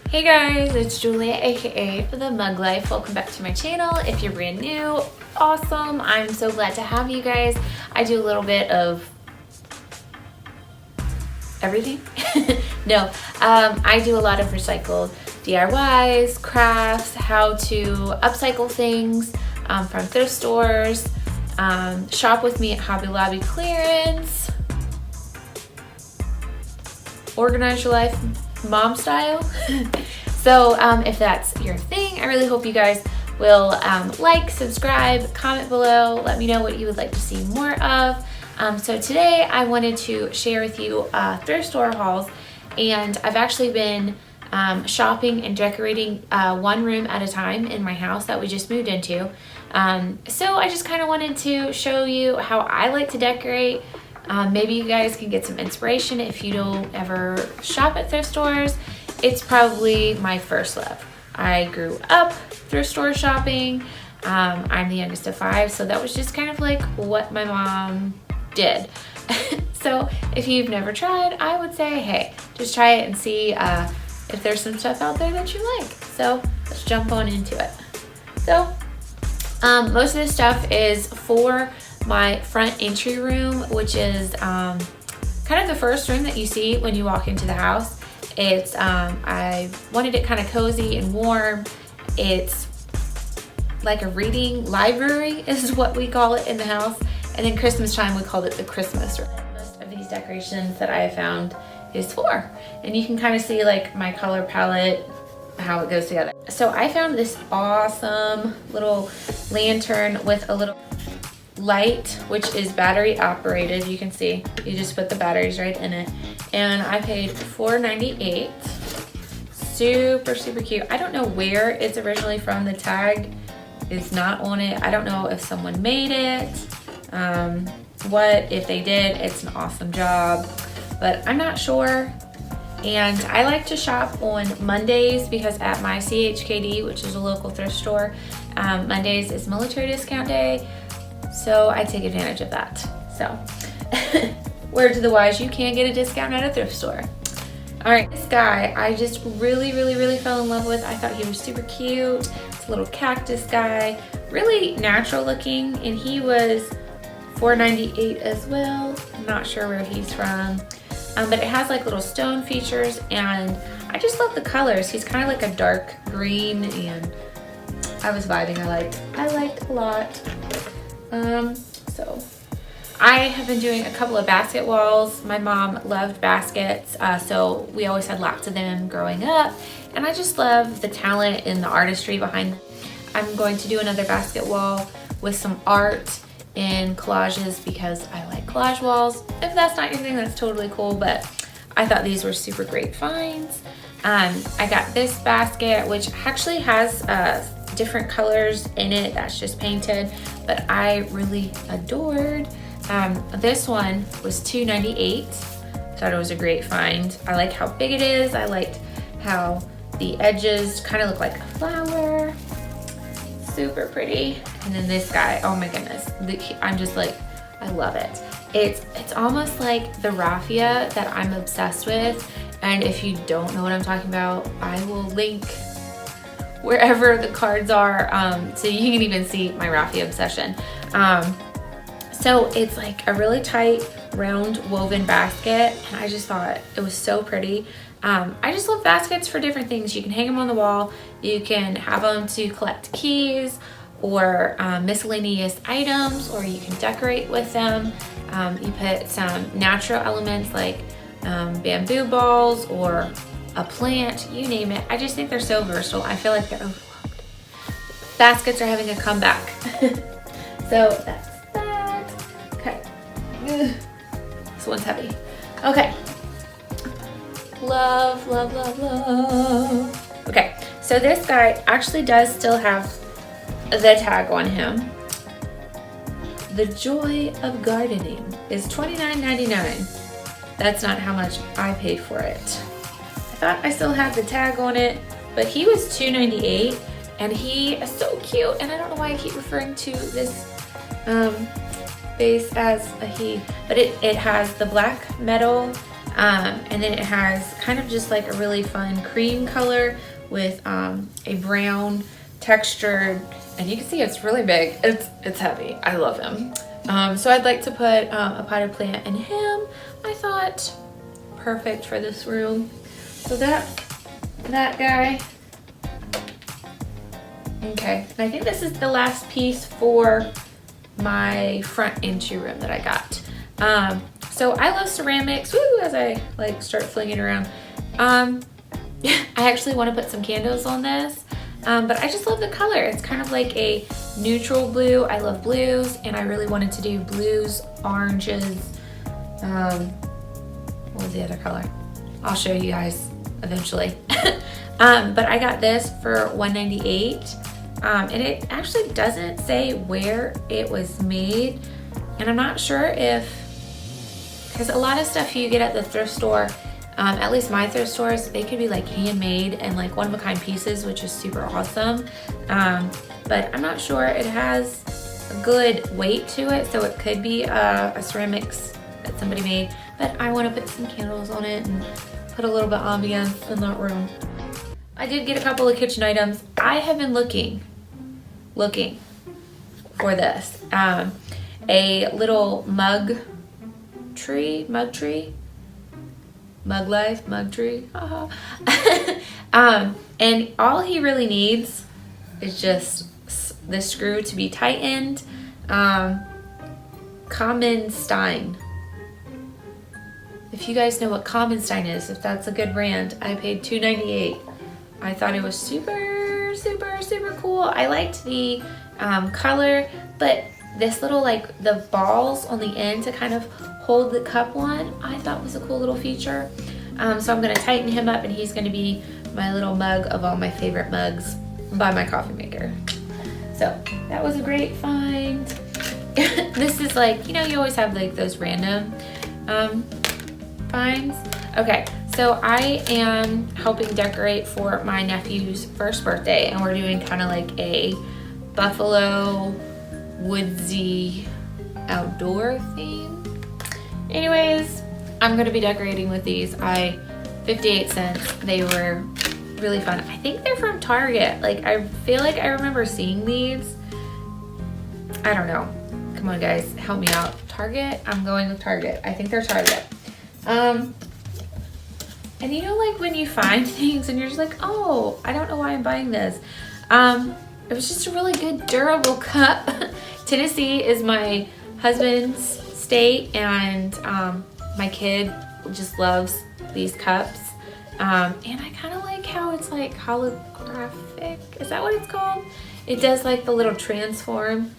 Hey guys, it's Julia, aka The Mug Life. Welcome back to my channel. If you're brand new, awesome. I'm so glad to have you guys. I do a little bit of everything. No, I do a lot of recycled DIYs, crafts, how to upcycle things from thrift stores, shop with me at Hobby Lobby clearance, organize your life mom style. So if that's your thing, I really hope you guys will like, subscribe, comment below, let me know what you would like to see more of. So today I wanted to share with you thrift store hauls, and I've actually been shopping and decorating one room at a time in my house that we just moved into. So I just kind of wanted to show you how I like to decorate. Maybe you guys can get some inspiration if you don't ever shop at thrift stores. It's probably my first love. I grew up thrift store shopping. I'm the youngest of 5, so that was just kind of like what my mom did. So if you've never tried, I would say, hey, just try it and see if there's some stuff out there that you like. So let's jump on into it. So most of this stuff is for my front entry room, which is kind of the first room that you see when you walk into the house. It's I wanted it kind of cozy and warm. It's like a reading library is what we call it in the house. And then Christmas time, we called it the Christmas room. Most of these decorations that I have found is for. And you can kind of see like my color palette, how it goes together. So I found this awesome little lantern with a little light, which is battery operated. You can see, you just put the batteries right in it. And I paid $4.98. Super, super cute. I don't know where it's originally from. The tag is not on it. I don't know if someone made it. If they did, it's an awesome job, but I'm not sure. And I like to shop on Mondays because at my CHKD, which is a local thrift store, Mondays is military discount day. So I take advantage of that. So word to the wise, you can get a discount at a thrift store. All right, this guy I just really fell in love with. I thought he was super cute. It's a little cactus guy, really natural looking, and he was $4.98 as well. I'm not sure where he's from, but it has like little stone features, and I just love the colors. He's kind of like a dark green, and I was vibing. I liked a lot. So I have been doing a couple of basket walls. My mom loved baskets, so we always had lots of them growing up, and I just love the talent and the artistry behind them. I'm going to do another basket wall with some art and collages because I like collage walls. If that's not your thing, that's totally cool, but I thought these were super great finds. I got this basket, which actually has different colors in it that's just painted, but I really adored. This one was $2.98. Thought it was a great find. I like how big it is. I liked how the edges kind of look like a flower. Super pretty. And then this guy, oh my goodness, I'm just like, I love it. It's almost like the raffia that I'm obsessed with. And if you don't know what I'm talking about, I will link wherever the cards are, so you can even see my raffia obsession. So it's like a really tight round woven basket, and I just thought it was so pretty. I just love baskets for different things. You can hang them on the wall, you can have them to collect keys or miscellaneous items, or you can decorate with them. You put some natural elements like bamboo balls or a plant, you name it. I just think they're so versatile. I feel like they're overlooked. Baskets are having a comeback. So that's that. Okay. This one's heavy. Okay. Love. Okay, so this guy actually does still have the tag on him. The Joy of Gardening is $29.99. That's not how much I paid for it. I thought I still had the tag on it, but he was $2.98, and he is so cute. And I don't know why I keep referring to this vase as a he, but it has the black metal And then it has kind of just like a really fun cream color with a brown textured, and you can see it's really big. It's heavy. I love him. So I'd like to put a potted plant in him. I thought perfect for this room. So that guy. Okay, and I think this is the last piece for my front entry room that I got. So I love ceramics, woo, as I like start flinging around. I actually want to put some candles on this, but I just love the color. It's kind of like a neutral blue. I love blues, and I really wanted to do blues, oranges. What was the other color? I'll show you guys eventually. But I got this for $1.98. And it actually doesn't say where it was made. And I'm not sure if, because a lot of stuff you get at the thrift store, at least my thrift stores, they could be like handmade and like one-of-a-kind pieces, which is super awesome. But I'm not sure. It has a good weight to it, so it could be a ceramics that somebody made. But I want to put some candles on it and put a little bit ambiance in that room. I did get a couple of kitchen items. I have been looking for this. A little mug tree, mug tree. And all he really needs is just the screw to be tightened. Commonstein. If you guys know what Commonstein is, if that's a good brand, I paid $2.98. I thought it was super, super, super cool. I liked the color, but this little like the balls on the end to kind of hold the cup on, I thought was a cool little feature. So I'm gonna tighten him up, and he's gonna be my little mug of all my favorite mugs by my coffee maker. So that was a great find. This is like, you know, you always have like those random finds. Okay, so I am helping decorate for my nephew's first birthday, and we're doing kind of like a buffalo woodsy outdoor theme. Anyways, I'm gonna be decorating with these. 58 cents. They were really fun. I think they're from Target. Like, I feel like I remember seeing these. I don't know. Come on, guys, help me out. Target? I'm going with Target. I think they're Target. And you know, like when you find things and you're just like, oh, I don't know why I'm buying this. It was just a really good, durable cup. Tennessee is my husband's state, and my kid just loves these cups. And I kind of like how it's like holographic. Is that what it's called? It does like the little transform.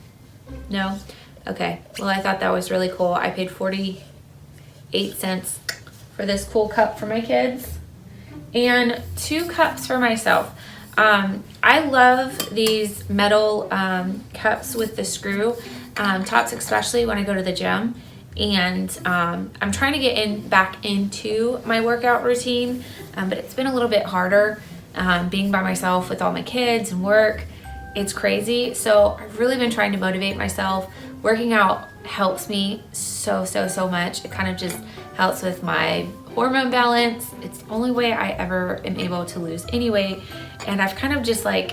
No? Okay. Well, I thought that was really cool. I paid 48 cents for this cool cup for my kids, and 2 cups for myself. I love these metal cups with the screw tops, especially when I go to the gym. And I'm trying to get back into my workout routine, but it's been a little bit harder being by myself with all my kids and work. It's crazy. So I've really been trying to motivate myself. Working out helps me so much. It kind of just helps with my hormone balance. It's the only way I ever am able to lose any weight, and I've kind of just like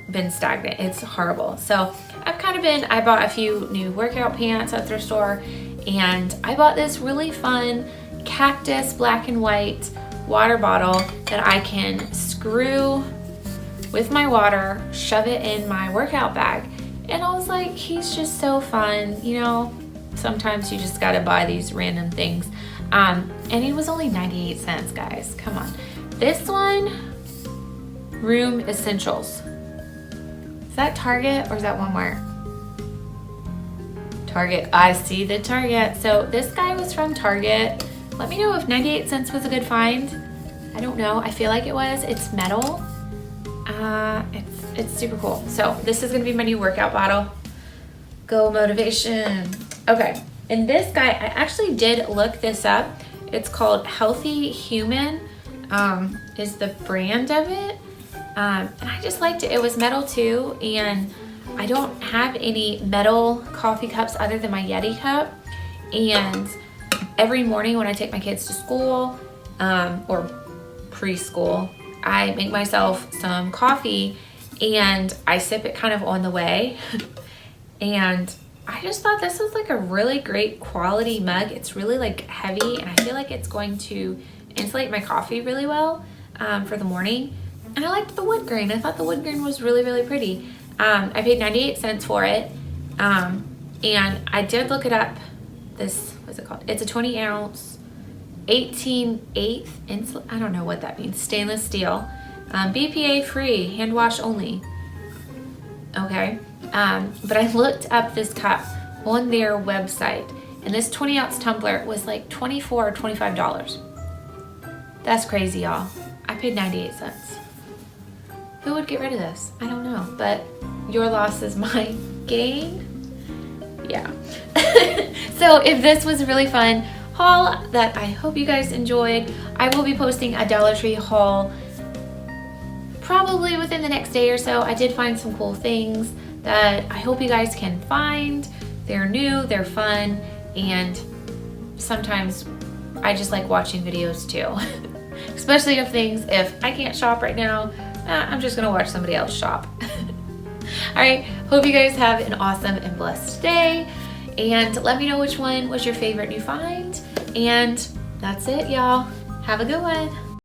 been stagnant. It's horrible. So I bought a few new workout pants at the thrift store, and I bought this really fun cactus black and white water bottle that I can screw with my water, shove it in my workout bag. And I was like, he's just so fun. You know, sometimes you just gotta buy these random things. And it was only 98 cents, guys. Come on. This one, Room Essentials. Is that Target or is that Walmart? Target. I see the Target. So this guy was from Target. Let me know if 98 cents was a good find. I don't know. I feel like it was. It's metal. It's super cool. So this is gonna be my new workout bottle. Go motivation. Okay. And this guy, I actually did look this up. It's called Healthy Human, is the brand of it. And I just liked it. It was metal too, and I don't have any metal coffee cups other than my Yeti cup. And Every morning when I take my kids to school or preschool, I make myself some coffee and I sip it kind of on the way. And I just thought this was like a really great quality mug. It's really like heavy, and I feel like it's going to insulate my coffee really well for the morning. And I liked the wood grain. I thought the wood grain was really, really pretty. I paid 98 cents for it. And I did look it up. This, what's it called? It's a 20 ounce, 18/8, I don't know what that means, stainless steel, BPA free, hand wash only. Okay, but I looked up this cup on their website, and this 20 ounce tumbler was like $24 or $25. That's crazy, y'all. I paid 98 cents. Who would get rid of this? I don't know, but your loss is my gain. Yeah. So if this was a really fun haul that I hope you guys enjoyed, I will be posting a Dollar Tree haul probably within the next day or so. I did find some cool things that I hope you guys can find. They're new, they're fun, and sometimes I just like watching videos too. Especially of things, if I can't shop right now, I'm just gonna watch somebody else shop. All right, hope you guys have an awesome and blessed day, and let me know which one was your favorite new find. And that's it, y'all. Have a good one.